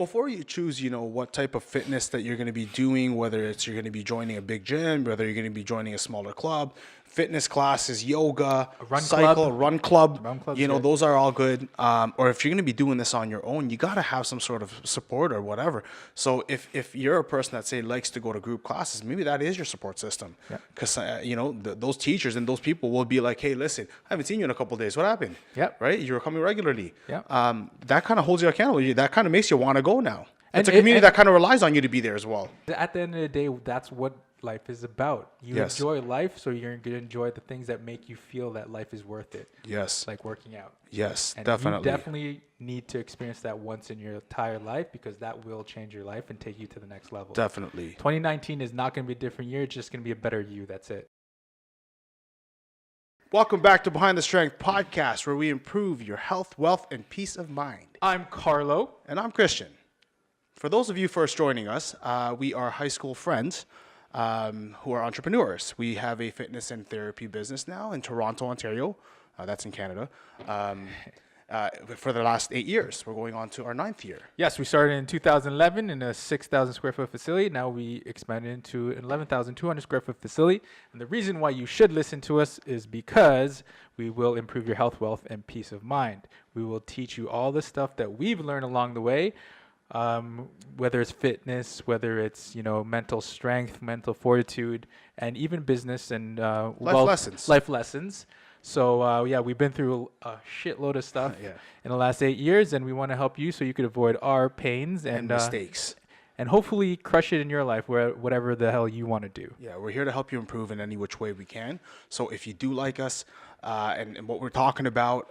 before you choose, what type of fitness that you're going to be doing, whether it's you're going to be joining a big gym, whether you're going to be joining a smaller club, fitness classes, yoga, run club, those are all good. Or if you're going to be doing this on your own, you got to have some sort of support or whatever. So if you're a person that say likes to go to group classes, maybe that is your support system. Because those teachers and those people will be like, hey, listen, I haven't seen you in a couple of days. What happened? Right? You're coming regularly. That kind of holds you accountable. That kind of makes you want to go now. It's a community that kind of relies on you to be there as well. At the end of the day, that's what life is about. You enjoy life, so you're going to enjoy the things that make you feel that life is worth it. Yes. Like working out. Yes, and definitely. You definitely need to experience that once in your entire life, because that will change your life and take you to the next level. Definitely. 2019 is not going to be a different year. It's just going to be a better you. That's it. Welcome back to Behind the Strength podcast, where we improve your health, wealth, and peace of mind. I'm Carlo. And I'm Christian. For those of you first joining us, we are high school friends who are entrepreneurs. We have a fitness and therapy business now in Toronto, Ontario. That's in Canada. For the last 8 years. We're going on to our 9th year. Yes, we started in 2011 in a 6,000 square foot facility. Now we expanded into an 11,200 square foot facility. And the reason why you should listen to us is because we will improve your health, wealth, and peace of mind. We will teach you all the stuff that we've learned along the way. Whether it's fitness, whether it's, mental strength, mental fortitude, and even business and life lessons. So, we've been through a shitload of stuff in the last 8 years, and we want to help you so you could avoid our pains and mistakes. And hopefully crush it in your life, whatever the hell you want to do. Yeah, we're here to help you improve in any which way we can. So if you do like us and what we're talking about,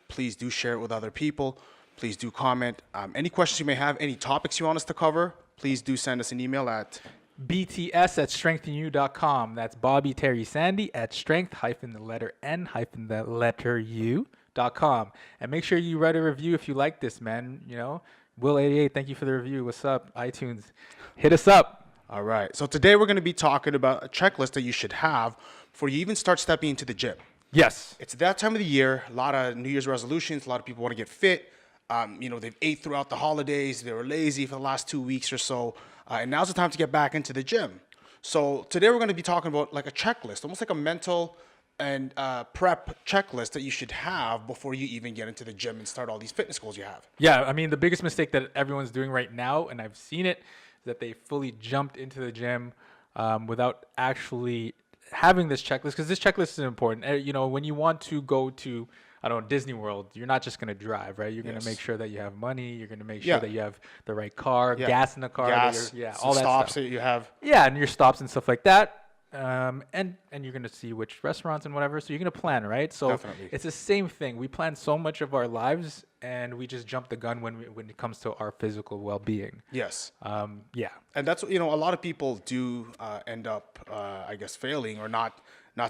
please do share it with other people. Please do comment. Any questions you may have, any topics you want us to cover, please do send us an email at bts@strengthenyou.com. That's Bobby Terry Sandy at strength-n-u.com. And make sure you write a review if you like this, man. Will88, thank you for the review. What's up, iTunes? Hit us up. All right. So today we're going to be talking about a checklist that you should have before you even start stepping into the gym. Yes. It's that time of the year. A lot of New Year's resolutions. A lot of people want to get fit. They've ate throughout the holidays. They were lazy for the last 2 weeks or so. And now's the time to get back into the gym. So today we're going to be talking about like a checklist, almost like a mental and prep checklist that you should have before you even get into the gym and start all these fitness goals you have. Yeah, I mean, the biggest mistake that everyone's doing right now, and I've seen it, is that they fully jumped into the gym without actually having this checklist, because this checklist is important. When you want to go to Disney World, you're not just going to drive, right? You're going to make sure that you have money. You're going to make sure that you have the right car, gas in the car, all that stops stuff. that you have. Yeah, and your stops and stuff like that. And you're going to see which restaurants and whatever. So you're going to plan, right? So Definitely. It's the same thing. We plan so much of our lives, and we just jump the gun when it comes to our physical well-being. Yes. And that's, a lot of people do end up, failing or not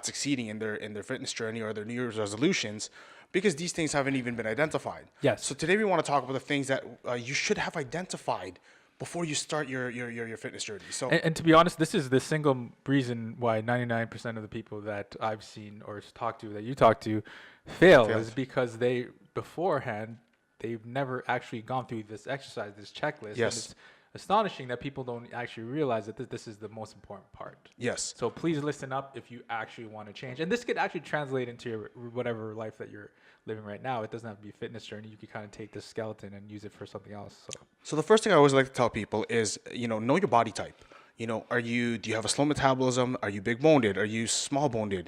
succeeding in their fitness journey or their New Year's resolutions, because these things haven't even been identified. Yes. So today we want to talk about the things that you should have identified before you start your fitness journey. So, and to be honest, this is the single reason why 99% of the people that I've seen or talked to, that you talk to, fail, is because beforehand, they've never actually gone through this exercise, this checklist. Yes. And it's astonishing that people don't actually realize that this is the most important part. Yes. So please listen up if you actually want to change. And this could actually translate into your whatever life that you're living right now. It doesn't have to be a fitness journey. You could kind of take this skeleton and use it for something else. So the first thing I always like to tell people is, know your body type. Do you have a slow metabolism? Are you big boned? Are you small boned? Do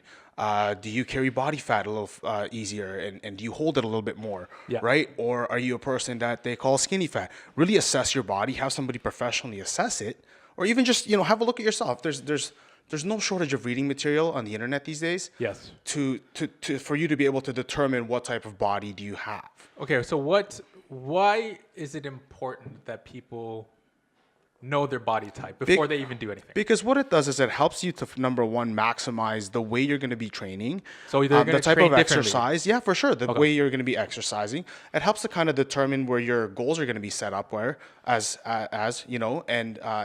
you carry body fat a little easier and do you hold it a little bit more, right? Or are you a person that they call skinny fat? Really assess your body, have somebody professionally assess it, or even just, have a look at yourself. There's no shortage of reading material on the internet these days. Yes. For you to be able to determine what type of body do you have. Okay, so why is it important that people know their body type before they even do anything? Because what it does is it helps you to, number one, maximize the way you're going to be training. So they're going to the type train of exercise. Yeah, for sure. The Okay. way you're going to be exercising. It helps to kind of determine where your goals are going to be set up and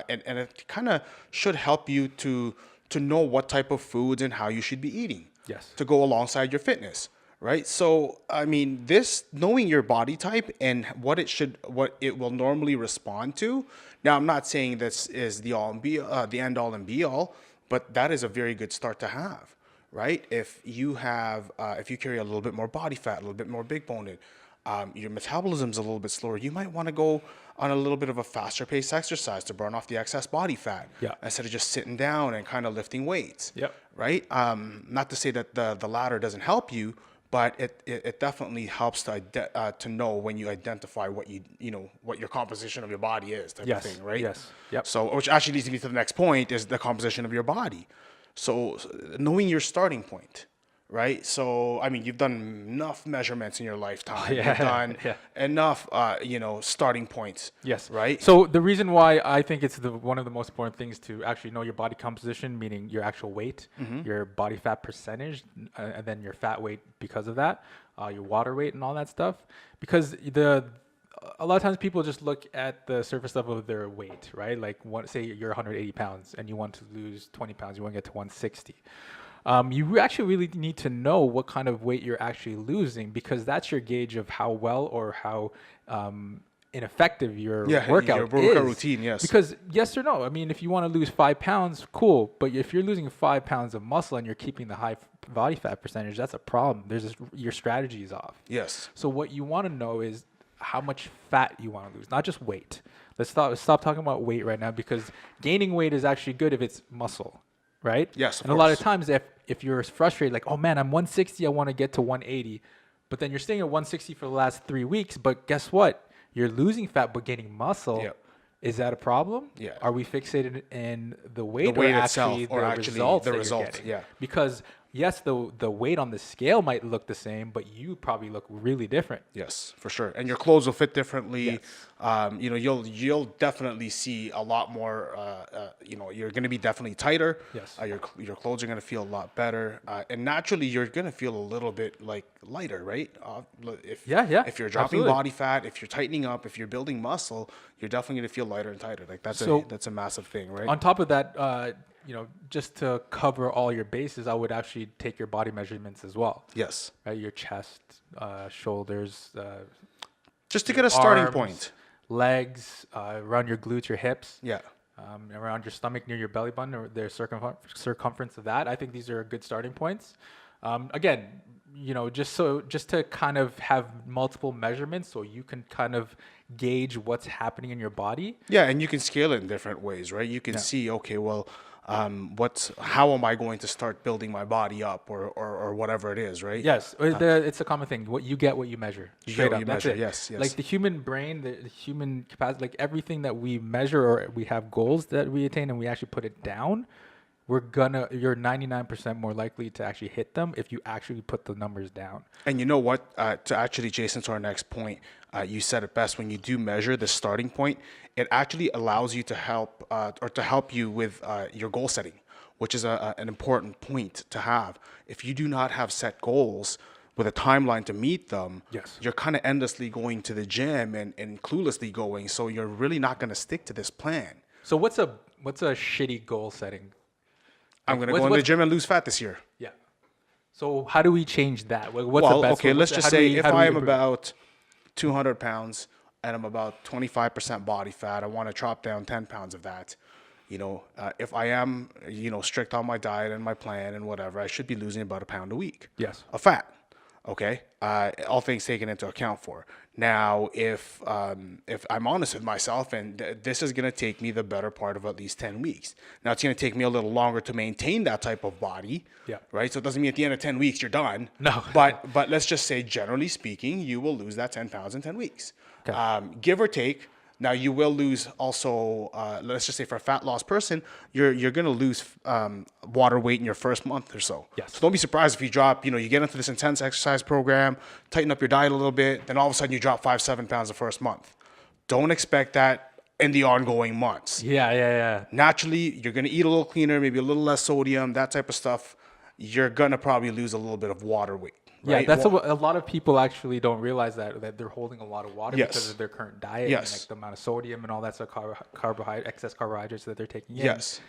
it kind of should help you to know what type of foods and how you should be eating. Yes. To go alongside your fitness. right? So, I mean, this knowing your body type and what it will normally respond to. Now, I'm not saying this is the the end all and be all, but that is a very good start to have, right? If you carry a little bit more body fat, a little bit more big boned, your metabolism's a little bit slower, you might want to go on a little bit of a faster paced exercise to burn off the excess body fat instead of just sitting down and kind of lifting weights. Yep. Right. Not to say that the latter doesn't help you, but it definitely helps to know when you identify what what your composition of your body is type of thing. Right. Yes. Yep. So, which actually leads me to the next point is the composition of your body. So knowing your starting point. Right. So, I mean, you've done enough measurements in your lifetime. Yeah. You've done enough, starting points. Yes. Right. So the reason why I think it's one of the most important things to actually know your body composition, meaning your actual weight, your body fat percentage, and then your fat weight because of that, your water weight and all that stuff. Because a lot of times people just look at the surface level of their weight, right? Like say you're 180 pounds and you want to lose 20 pounds, you want to get to 160. You actually really need to know what kind of weight you're actually losing, because that's your gauge of how well or how ineffective your workout is. Routine, yes. Because yes or no, I mean, if you want to lose 5 pounds, cool. But if you're losing 5 pounds of muscle and you're keeping the high body fat percentage, that's a problem. Your strategy is off. Yes. So what you want to know is how much fat you want to lose, not just weight. Let's stop talking about weight right now, because gaining weight is actually good if it's muscle. Right? Yes, and a lot of times if you're frustrated, like, oh man, I'm 160, I want to get to 180, but then you're staying at 160 for the last 3 weeks, but guess what? You're losing fat but gaining muscle. Yep. Is that a problem? Yeah. Are we fixated in the weight, or itself, or the result? Yeah. Because yes, the weight on the scale might look the same, but you probably look really different. Yes, for sure. And your clothes will fit differently. Yes. You'll definitely see a lot more. You're going to be definitely tighter. Yes. Your clothes are going to feel a lot better, and naturally you're going to feel a little bit like lighter, right? If you're dropping body fat, if you're tightening up, if you're building muscle, you're definitely going to feel lighter and tighter. Like that's a massive thing, right? On top of that, just to cover all your bases, I would actually take your body measurements as well. Yes. Right? Your chest, shoulders, just to get a starting arms, point. Legs, around your glutes, your hips. Yeah. Around your stomach, near your belly button, or the circumference of that. I think these are good starting points. Again, just to kind of have multiple measurements so you can kind of gauge what's happening in your body. Yeah, and you can scale it in different ways, right? You can see, okay, well, how am I going to start building my body up, or whatever it is, right? Yes, it's a common thing. What you measure. Straight up, that's it. Yes. Like the human brain, the human capacity, like everything that we measure or we have goals that we attain and we actually put it down, you're 99% more likely to actually hit them if you actually put the numbers down. And you know what? To actually, Jason, to our next point, you said it best. When you do measure the starting point, it actually allows you to help you with your goal setting, which is an important point to have. If you do not have set goals with a timeline to meet them, you're kind of endlessly going to the gym and cluelessly going. So you're really not going to stick to this plan. So what's a shitty goal setting? I'm going to go in the gym and lose fat this year. Yeah. So how do we change that? What's the best? Okay, let's just say if I am about 200 pounds and I'm about 25% body fat, I want to chop down 10 pounds of that. If I am, strict on my diet and my plan and whatever, I should be losing about a pound a week. Yes. Of fat. Okay. All things taken into account for. Now, if I'm honest with myself, and this is going to take me the better part of at least 10 weeks. Now, it's going to take me a little longer to maintain that type of body. Yeah. Right. So it doesn't mean at the end of 10 weeks you're done. No. But let's just say, generally speaking, you will lose that 10 pounds in 10 weeks. Okay. Give or take. Now, you will lose also, let's just say for a fat loss person, you're going to lose water weight in your first month or so. Yes. So don't be surprised if you drop, you get into this intense exercise program, tighten up your diet a little bit, then all of a sudden you drop 5-7 pounds the first month. Don't expect that in the ongoing months. Yeah. Naturally, you're going to eat a little cleaner, maybe a little less sodium, that type of stuff. You're going to probably lose a little bit of water weight. Right? Yeah, that's a lot of people actually don't realize that they're holding a lot of water because of their current diet and like the amount of sodium and all that stuff, excess carbohydrates that they're taking in. Yes.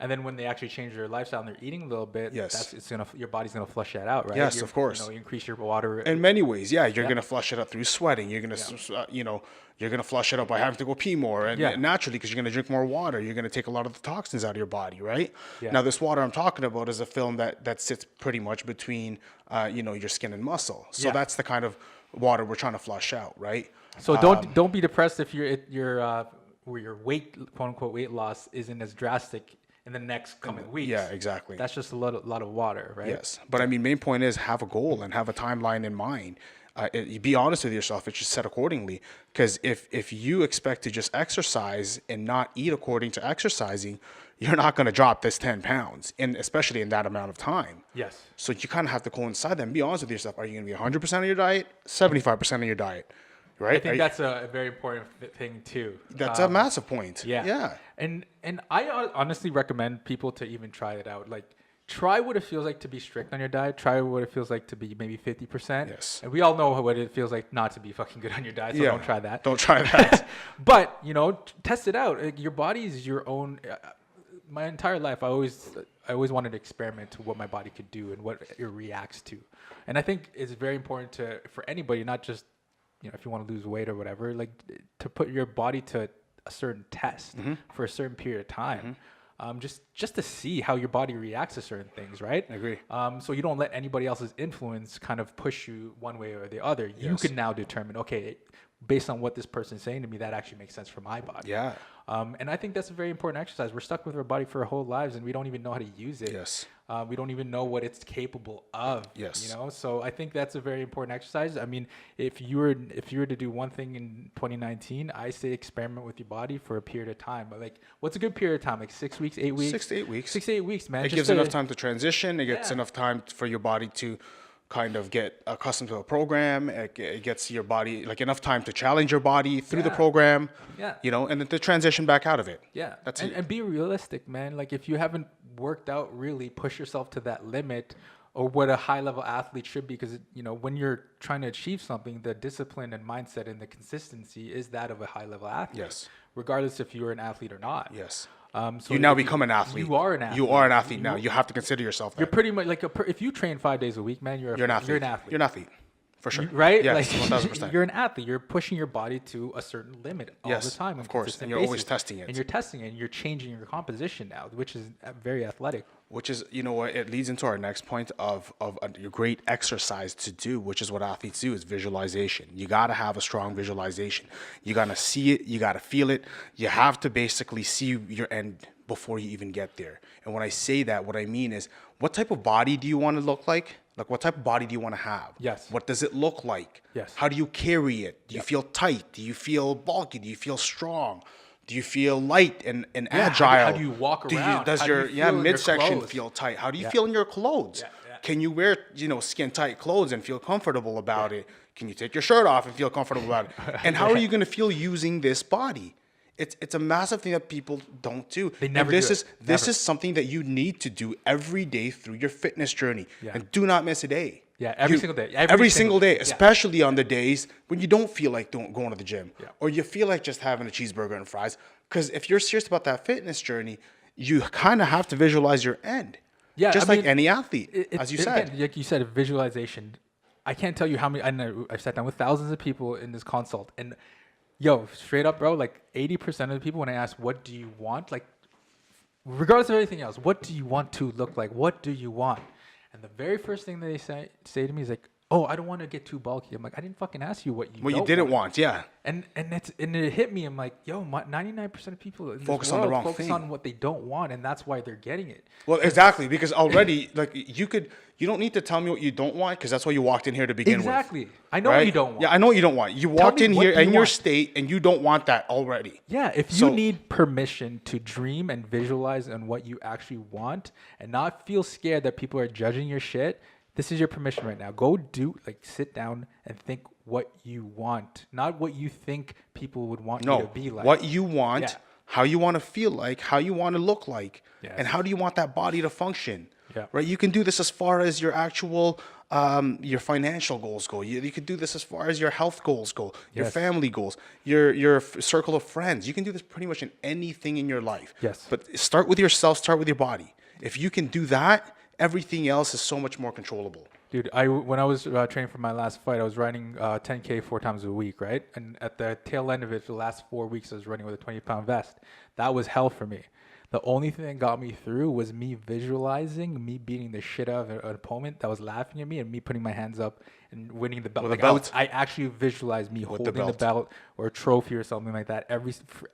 And then when they actually change their lifestyle and they're eating a little bit, Yes. your body's gonna flush that out, right? Yes, of course. You increase your water. In many ways, yeah, you're gonna flush it out through sweating. You're gonna, you're gonna flush it out by having to go pee more, and naturally, because you're gonna drink more water, you're gonna take a lot of the toxins out of your body, right? Yeah. Now, this water I'm talking about is a film that sits pretty much between, your skin and muscle. So that's the kind of water we're trying to flush out, right? So don't be depressed if where your weight, quote unquote, weight loss isn't as drastic in the next coming weeks. Yeah, exactly. That's just a lot of water, right? Yes, but I mean, main point is have a goal and have a timeline in mind. Be honest with yourself. It should set accordingly. Because if you expect to just exercise and not eat according to exercising, you're not going to drop this 10 pounds, and especially in that amount of time. Yes. So you kind of have to coincide that and be honest with yourself. Are you going to be 100% of your diet, 75% of your diet? Right? I think that's a very important thing too. That's a massive point. Yeah. Yeah. And I honestly recommend people to even try it out. Like, try what it feels like to be strict on your diet. Try what it feels like to be maybe 50%. Yes. And we all know what it feels like not to be fucking good on your diet, so don't try that. Don't try that. But, test it out. Like, your body is your own. My entire life, I always wanted to experiment to what my body could do and what it reacts to. And I think it's very important for anybody, not just, if you want to lose weight or whatever, like, to put your body to a certain test for a certain period of time, just to see how your body reacts to certain things, right? I agree. So you don't let anybody else's influence kind of push you one way or the other. You can now determine, okay, based on what this person's saying to me, that actually makes sense for my body. Yeah. And I think that's a very important exercise. We're stuck with our body for our whole lives, and we don't even know how to use it. Yes. We don't even know what it's capable of. Yes. So I think that's a very important exercise. I mean, if you were to do one thing in 2019, I say experiment with your body for a period of time. But, like, what's a good period of time? Like 6 weeks, 8 weeks? 6 to 8 weeks. 6 to 8 weeks, man. It gives enough time to transition. It gets enough time for your body to kind of get accustomed to a program. It gets your body, like, enough time to challenge your body through the program. Yeah. And then to transition back out of it. Yeah. That's it. And be realistic, man. Like, if you haven't worked out, really push yourself to that limit, or what a high level athlete should be, because when you're trying to achieve something, the discipline and mindset and the consistency is that of a high level athlete. Yes. Regardless if you're an athlete or not. Yes. So you now become an athlete. You are an athlete. You are an athlete now. You have to consider yourself that. You're pretty much like if you train 5 days a week, man, you're an athlete. You're an athlete. For sure. Right? Yes, like, 1000%. You're an athlete. You're pushing your body to a certain limit all the time. Of course. And you're always testing it. And you're testing it, and you're changing your composition now, which is very athletic. Which is, what, it leads into our next point of a great exercise to do, which is what athletes do, is visualization. You got to have a strong visualization. You got to see it. You got to feel it. You have to basically see your end before you even get there. And when I say that, what I mean is, what type of body do you want to look like? Like, what type of body do you want to have? Yes. What does it look like? Yes. How do you carry it? Do you feel tight? Do you feel bulky? Do you feel strong? Do you feel light and agile? How do you walk around? Does your midsection feel tight? How do you feel in your clothes? Yeah. Can you wear, skin tight clothes and feel comfortable about it? Can you take your shirt off and feel comfortable about it? And how are you going to feel using this body? It's a massive thing that people don't do. They never and do this is something that you need to do every day through your fitness journey. Yeah. And do not miss a day. Yeah, every single day. Every single day, Yeah. especially on the days when you don't feel like going to the gym, Yeah. or you feel like just having a cheeseburger and fries. Because if you're serious about that fitness journey, you kind of have to visualize your end. Yeah, just like any athlete, as you said. Again, like you said, visualization. I can't tell you how many. I know I've sat down with thousands of people in this consult, and straight up, bro, like 80% of the people, when I ask, what do you want? Like, regardless of anything else, what do you want to look like? What do you want? And the very first thing they say to me is like, oh, I don't want to get too bulky. I'm like, I didn't fucking ask you what you What you didn't want, yeah. And it hit me. I'm like, 99% of people in Focus this on the world wrong focus thing. on what they don't want, and that's why they're getting it. Well, exactly, because already, like, you don't need to tell me what you don't want, because that's why you walked in here to begin with. Exactly. I know what you don't want. Yeah, I know what you don't want. You walked me in what here do you in your want. state, and you don't want that already. Yeah, if you need permission to dream and visualize on what you actually want and not feel scared that people are judging your shit, this is your permission right now. Go sit down and think what you want, not what you think people would want you to be like. What you want, how you want to feel like, how you want to look like, Yes. and how do you want that body to function. Yeah. Right? You can do this as far as your actual your financial goals go. You could do this as far as your health goals go, your Yes. family goals, your circle of friends. You can do this pretty much in anything in your life. Yes. But start with yourself, start with your body. If you can do that, everything else is so much more controllable. Dude, when I was training for my last fight, I was running 10K 4 times a week, right? And at the tail end of it, for the last 4 weeks, I was running with a 20-pound vest. That was hell for me. The only thing that got me through was me visualizing me beating the shit out of an opponent that was laughing at me and me putting my hands up and winning the belt. With a belt? I actually visualized me holding the belt. belt or a trophy or something like that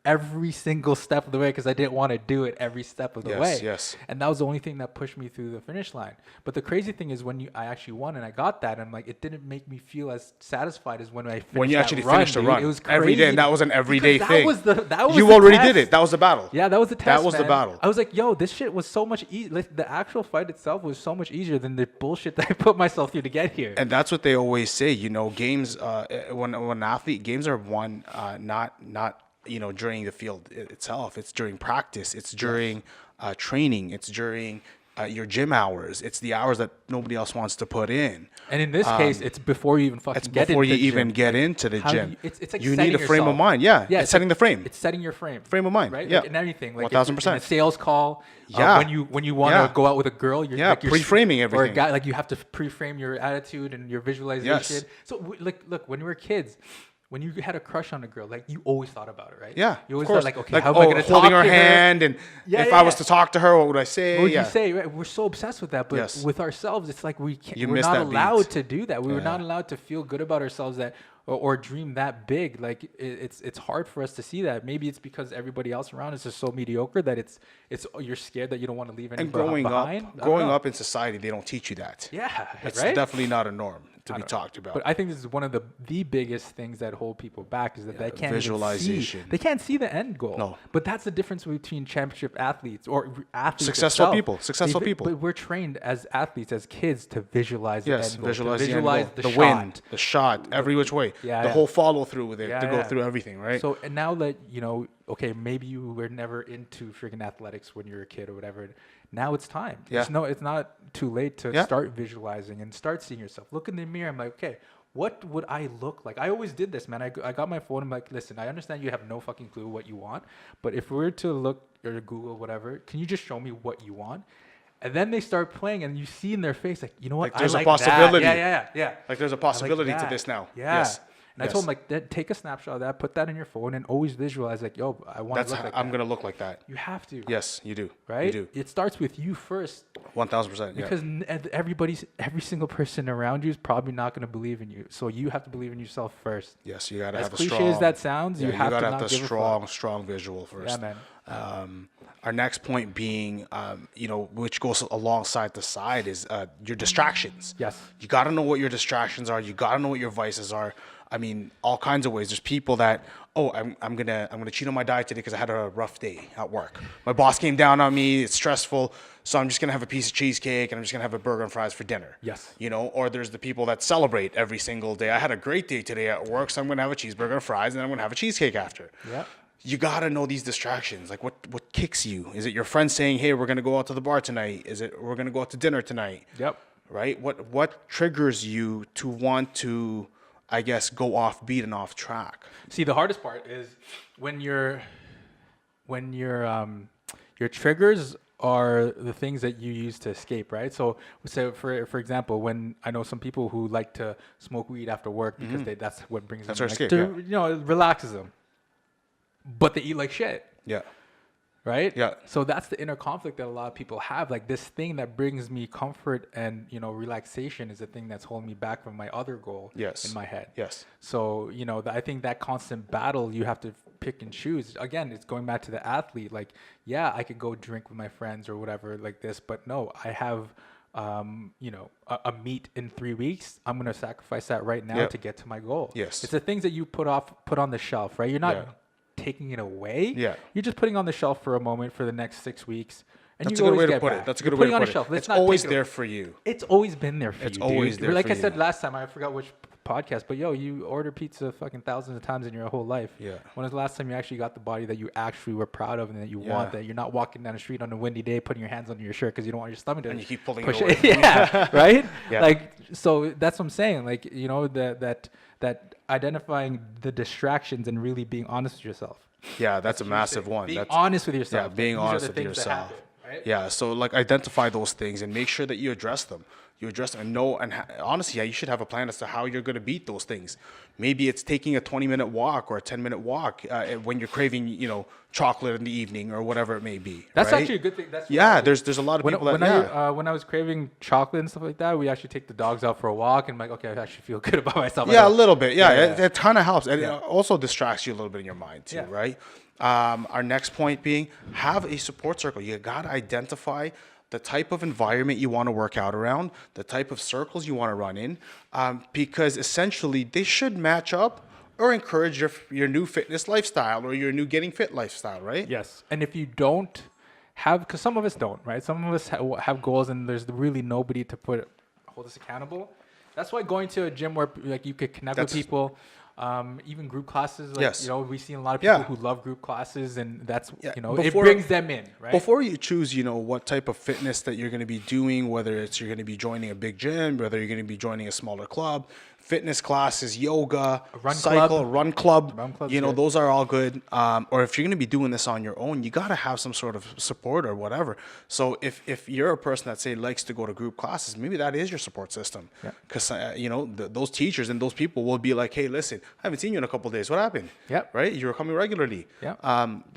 every single step of the way because I didn't want to do it every step of the way. Yes. And that was the only thing that pushed me through the finish line. But the crazy thing is I actually won and I got that, I'm like, it didn't make me feel as satisfied as when I finished When you actually that run, finished the dude. run. It was crazy. Every day, and that was an everyday Because thing. That was You the already test. did it. That was the battle. Yeah, that was the test. That was the man. battle. I was like, yo, this shit was so much easier. Like, the actual fight itself was so much easier than the bullshit that I put myself through to get here. And that's what they always say. Games, when an athlete, games are won not during the field itself. It's during practice. It's during training. It's during your gym hours. It's the hours that nobody else wants to put in. And in this case, it's before you even fucking It's get before into you the even gym. get into the How do gym. it's like you setting need a frame of yourself. mind. Yeah, it's setting the frame. It's setting your frame. Frame of mind. Right? Yeah. Like, and everything. Like 1000%. in a sales call. Yeah. When you want to Yeah. go out with a girl, you're Yeah, like you're pre-framing Or a everything. guy, like you have to pre-frame your attitude and your visualization. Yes. So look, when we were kids, when you had a crush on a girl, like you always thought about it, right? Yeah, You always of course. thought like, okay, how am I going to talk holding her to hand, and Yeah, if yeah, I was yeah. to talk to her, what would I say? What would yeah. you say? Right? We're so obsessed with that, but Yes. with ourselves, it's like we're You not miss that allowed beat. to do that. We were Yeah. not allowed to feel good about ourselves or dream that big. Like it's hard for us to see that. Maybe it's because everybody else around us is so mediocre that it's you're scared that you don't want to leave And anyone behind. growing up in society, they don't teach you that. Yeah, It's right. definitely not a norm to be talked about. But I think this is one of the biggest things that hold people back is that they can't visualization. Even see, they can't see the end goal. No. But that's the difference between championship athletes or athletes. Successful itself. people. Successful people. But we're trained as athletes, as kids, to visualize Yes, the end goal, visualize, to visualize the the end shot. goal, the win, the shot, every which way. Yeah, the yeah. whole follow through with it Yeah, to go yeah. through everything, right? So and now that okay, maybe you were never into freaking athletics when you were a kid or whatever. Now it's time. Yeah. It's not too late to Yeah. start visualizing and start seeing yourself. Look in the mirror. I'm like, okay, what would I look like? I always did this, man. I got my phone. I'm like, listen, I understand you have no fucking clue what you want, but if we were to look or Google whatever, can you just show me what you want? And then they start playing, and you see in their face, like, you know what? Like, there's a I like possibility. That. Yeah. Like there's a I like possibility to that. this now. Yeah. Yes. And I told him, like, take a snapshot of that, put that in your phone, and always visualize, like, yo, I want That's to look how like I'm that. gonna look like that. You have to. Yes, you do. Right? You do. It starts with you first. 1000%. Yeah. Because every single person around you is probably not going to believe in you. So you have to believe in yourself first. Yes, you gotta As have a cliche strong. as that sounds, you have to gotta not have give the a fuck. strong visual first. Yeah, man. Our next point being, which goes alongside the side is your distractions. Yes. You got to know what your distractions are. You got to know what your vices are. I mean, all kinds of ways. There's people that, I'm gonna cheat on my diet today because I had a rough day at work. My boss came down on me. It's stressful, so I'm just gonna have a piece of cheesecake and I'm just gonna have a burger and fries for dinner. Yes. Or there's the people that celebrate every single day. I had a great day today at work, so I'm gonna have a cheeseburger and fries, and then I'm gonna have a cheesecake after. Yeah. You gotta know these distractions. Like what kicks you? Is it your friend saying, "Hey, we're gonna go out to the bar tonight"? Is it we're gonna go out to dinner tonight? Yep. Right. What triggers you to want to, I guess, go off beat and off track? See, the hardest part is when your triggers are the things that you use to escape, right? So for example, when I know some people who like to smoke weed after work because that's what brings That's them their like, escape, it relaxes them. But they eat like shit. Yeah. Right? Yeah. So that's the inner conflict that a lot of people have. Like, this thing that brings me comfort and, relaxation is the thing that's holding me back from my other goal Yes. in my head. Yes. So, I think that constant battle, you have to pick and choose. Again, it's going back to the athlete. Like, yeah, I could go drink with my friends or whatever like this, but no, I have, a meet in 3 weeks. I'm going to sacrifice that right now Yep. to get to my goal. Yes. It's the things that you put on the shelf, right? You're not Yeah. taking it away. Yeah. You're just putting on the shelf for a moment for the next 6 weeks. And That's you a good always way to get put back. it. That's a You're good way putting to on put a shelf. it. Let's It's not always take it there away. for you. It's always been there for It's you. always dude. there Like for I said you. last time, I forgot which podcast, but yo, you order pizza fucking thousands of times in your whole life. Yeah. When was the last time you actually got the body that you actually were proud of and that you want, that you're not walking down the street on a windy day putting your hands under your shirt because you don't want your stomach to And you keep pulling push it away. Yeah, right? Yeah. Like, so that's what I'm saying. Like, you know, that identifying the distractions and really being honest with yourself. Yeah, that's a massive one. Being That's honest with yourself. Yeah, being These are honest the with things that yourself. happen, right? Yeah, so like identify those things and make sure that you address them. You address them and know, and honestly, yeah, you should have a plan as to how you're going to beat those things. Maybe it's taking a 20-minute walk or a 10-minute walk when you're craving, you know, chocolate in the evening or whatever it may be. That's right? actually a good thing. That's Yeah, there's a lot of people when I was craving chocolate and stuff like that, we actually take the dogs out for a walk and I'm like, okay, I actually feel good about myself. Yeah, a little bit. Yeah, it kind of helps. And Yeah. it also distracts you a little bit in your mind too, Yeah. right? Our next point being have a support circle. You got to identify the type of environment you want to work out around, the type of circles you want to run in, because essentially they should match up or encourage your new fitness lifestyle or your new getting fit lifestyle, right? Yes. And if you don't have, because some of us don't, right? Some of us have goals and there's really nobody to hold us accountable. That's why going to a gym where like you could connect with people, even group classes, like, Yes. you know, we've seen a lot of people Yeah. who love group classes and that's, Yeah, you know, before- it brings them in, right? Before you choose, you know, what type of fitness that you're going to be doing, whether it's you're going to be joining a big gym, whether you're going to be joining a smaller club, fitness classes, yoga, run cycle, club. run club, Run club's you know, good. those are all good. Or if you're going to be doing this on your own, you got to have some sort of support or whatever. So if you're a person that say likes to go to group classes, maybe that is your support system. Yeah. Because, you know, those teachers and those people will be like, hey, listen, I haven't seen you in a couple of days. What happened? Yep. Right? You were coming regularly. Yep.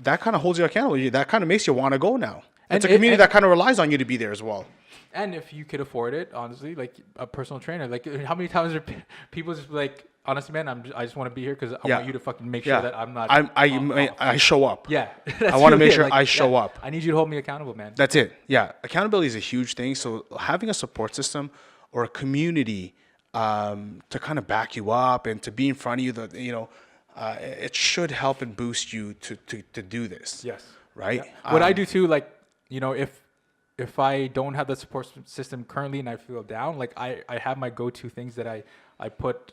That kind of holds you accountable. That kind of makes you want to go now. And It's a it- community and- that kind of relies on you to be there as well. And if you could afford it, honestly, like a personal trainer, like how many times are people just like, honestly, man, I just want to be here because I want you to fucking make sure that I'm not. I show up. Yeah. I want to make sure I show up. I need you to hold me accountable, man. That's it. Yeah. Accountability is a huge thing. So having a support system or a community to kind of back you up and to be in front of you, that you know, it should help and boost you to do this. Yes. Right. Yeah. What I do too, like, you know, if I don't have the support system currently and I feel down, like I have my go-to things that I put,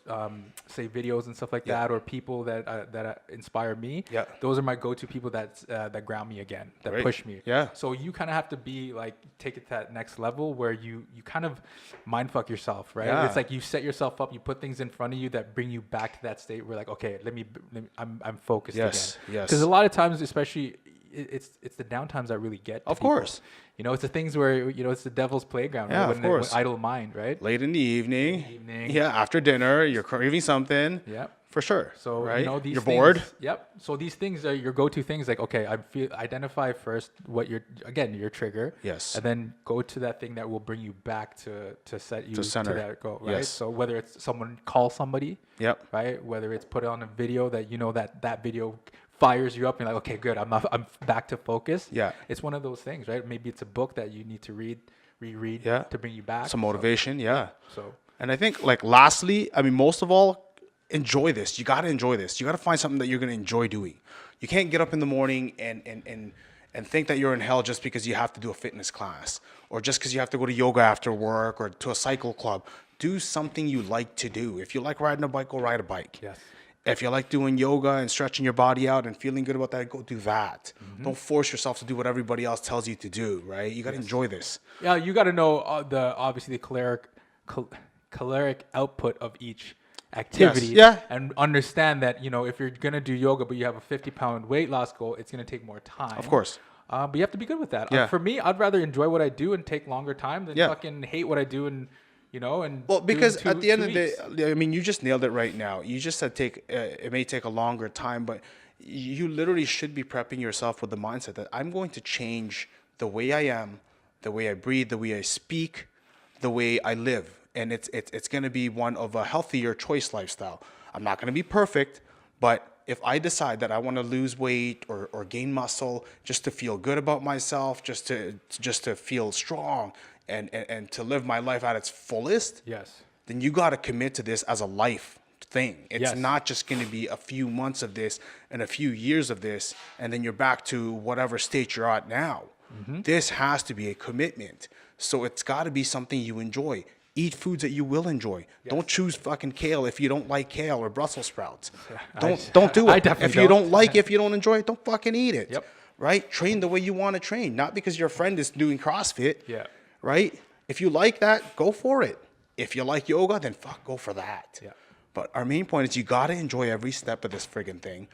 say videos and stuff like that, or people that inspire me. Yeah. Those are my go-to people that ground me again, that Great. push me. Yeah. So you kind of have to be like, take it to that next level where you kind of mind fuck yourself, right? Yeah. It's like you set yourself up, you put things in front of you that bring you back to that state where like, okay, I'm focused Yes, again. yes. Because a lot of times, especially it's the downtimes that really get to Of people. course. You know, it's the things where, you know, it's the devil's playground. Yeah, right? of course. When idle mind, right? Late in the evening. Evening. Yeah. After dinner, you're craving something. Yeah. For sure. So, right? you know, these you're things, bored. Yep. So these things are your go-to things. Like, okay, identify first what your trigger. Yes. And then go to that thing that will bring you back to set you to center. that goal, right? Yes. So whether it's call somebody, Yep. right? Whether it's put on a video that, you know, that video fires you up and you're like, okay, good. I'm back to focus. Yeah. It's one of those things, right? Maybe it's a book that you need to reread Yeah. to bring you back. Some motivation. Yeah. So And I think, like, lastly, I mean, most of all, enjoy this. You got to enjoy this. You got to find something that you're going to enjoy doing. You can't get up in the morning and think that you're in hell just because you have to do a fitness class or just because you have to go to yoga after work or to a cycle club. Do something you like to do. If you like riding a bike, go ride a bike. yes. If you like doing yoga and stretching your body out and feeling good about that, go do that. Don't force yourself to do what everybody else tells you to do, right? You got to enjoy this. Yeah, you got to know obviously the caloric output of each activity. yeah. And understand that, you know, if you're going to do yoga but you have a 50-pound weight loss goal, it's going to take more time. Of course. But you have to be good with that. Yeah. For me, I'd rather enjoy what I do and take longer time than Yeah. fucking hate what I do and, you know, and Well, do because two- at the end 2 of weeks. the day, I mean, you just nailed it right now. You just said it may take a longer time, but you literally should be prepping yourself with the mindset that I'm going to change the way I am, the way I breathe, the way I speak, the way I live. And it's going to be one of a healthier choice lifestyle. I'm not going to be perfect, but if I decide that I want to lose weight or gain muscle just to feel good about myself, just to feel strong and to live my life at its fullest, Yes. then you got to commit to this as a life thing. It's Yes. not just going to be a few months of this and a few years of this, and then you're back to whatever state you're at now. This has to be a commitment. So it's got to be something you enjoy. Eat foods that you will enjoy. Yes. Don't choose fucking kale if you don't like kale or Brussels sprouts. Yeah, Don't do it. I definitely If you don't like it, if you don't enjoy it, don't fucking eat it. Yep. Right? Train the way you want to train, not because your friend is doing CrossFit. Yeah. Right? If you like that, go for it. If you like yoga, then go for that. Yeah. But our main point is you got to enjoy every step of this friggin' thing.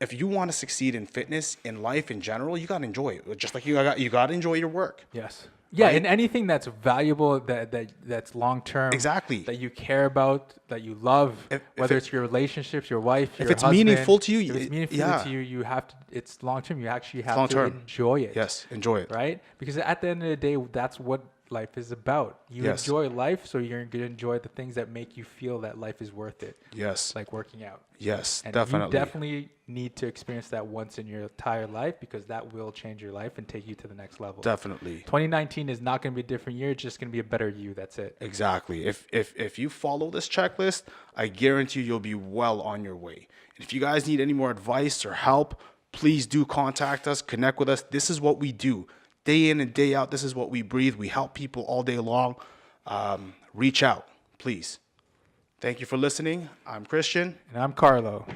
If you want to succeed in fitness, in life in general, you got to enjoy it. Just like you got to enjoy your work. Yes. Yeah, Right? and anything that's valuable, that's long term, Exactly. that you care about, that you love, whether it's your relationships, your wife, your if it's husband, meaningful to you, if it's meaningful yeah. to you, you have to. It's long term. You actually have to long-term. enjoy it. Yes, enjoy it. Right? Because at the end of the day, that's what life is about. You Yes. enjoy life, so you're going to enjoy the things that make you feel that life is worth it. Yes. Like working out. Yes, And definitely. you definitely need to experience that once in your entire life, because that will change your life and take you to the next level. Definitely. 2019 is not going to be a different year. It's just going to be a better you. That's it. Exactly. If you follow this checklist, I guarantee you'll be well on your way. And if you guys need any more advice or help, please do contact us, connect with us. This is what we do. Day in and day out, this is what we breathe. We help people all day long. Reach out, please. Thank you for listening. I'm Christian. And I'm Carlo.